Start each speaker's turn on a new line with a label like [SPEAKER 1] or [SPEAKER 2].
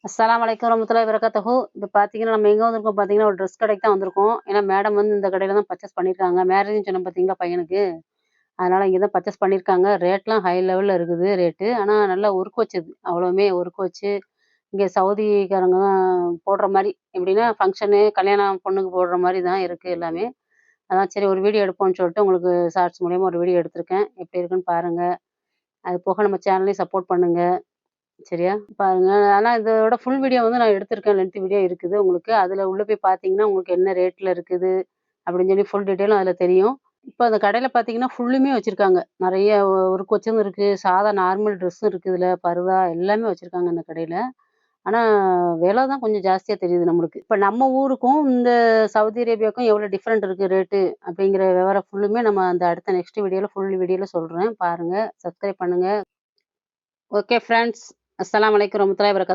[SPEAKER 1] அஸ்ஸலாமு அலைக்கும் வரமத்துல்லாஹி வபரகாத்துஹு. இப்ப பார்த்தீங்கன்னா, நம்ம எங்க வந்திருக்கோம் பார்த்தீங்கன்னா, ஒரு ட்ரெஸ் கடைக்கு தான் வந்திருக்கோம். ஏன்னா மேடம் வந்து இந்த கடையில தான் பர்ச்சேஸ் பண்ணியிருக்காங்க. மேரேஜ்ன்னு சொன்னேன் பார்த்தீங்களா பையனுக்கு. அதனால இங்க தான் பர்ச்சேஸ் பண்ணியிருக்காங்க. ரேட்லாம் ஹை லெவல்ல இருக்குது ரேட்டு. ஆனா நல்லா ஒர்க் வச்சது. அவ்வளவுமே ஒர்க் வச்சு, இங்க சவுதிக்காரங்க தான் போடுற மாரி. எப்படின்னா ஃபங்ஷனு, கல்யாணம் பொண்ணுக்கு போடுற மாரி தான் இருக்கு எல்லாமே. அதான் சரி ஒரு வீடியோ எடுப்போம்ன்னு சொல்லிட்டு உங்களுக்கு ஷார்ட்ஸ் மூலியமா ஒரு வீடியோ எடுத்திருக்கேன். எப்படி இருக்குன்னு பாருங்க. அது போக நம்ம சேனலையும் சப்போர்ட் பண்ணுங்க. சரியா? பாருங்க. ஆனா இதோட ஃபுல் வீடியோ வந்து நான் எடுத்திருக்கேன். லென்த் வீடியோ இருக்குது உங்களுக்கு. அதுல உள்ள போய் பார்த்தீங்கன்னா, உங்களுக்கு என்ன ரேட்ல இருக்குது அப்படின்னு சொல்லி ஃபுல் டீட்டெயிலும் அதுல தெரியும். இப்ப அந்த கடையில பார்த்தீங்கன்னா, ஃபுல்லுமே வச்சிருக்காங்க. நெறைய ஒர்க் வச்சதும் இருக்கு. சாதா நார்மல் ட்ரெஸ்ஸும் இருக்கு இதுல. பர்தா எல்லாமே வச்சிருக்காங்க இந்த கடையில. ஆனா விலை தான் கொஞ்சம் ஜாஸ்தியா தெரியுது நம்மளுக்கு. இப்ப நம்ம ஊருக்கும், இந்த சவுதி அரேபியாவுக்கும் எவ்வளோ டிஃபரெண்ட் இருக்கு ரேட்டு அப்படிங்கிற விவரம் ஃபுல்லுமே நம்ம அந்த அடுத்த நெக்ஸ்ட் வீடியோல ஃபுல் வீடியோல சொல்றேன். பாருங்க. சப்ஸ்கிரைப் பண்ணுங்க. Okay friends. அஸ்ஸலாமு அலைக்கும் வரமத்துல்லாஹி வபரகாத்துஹு.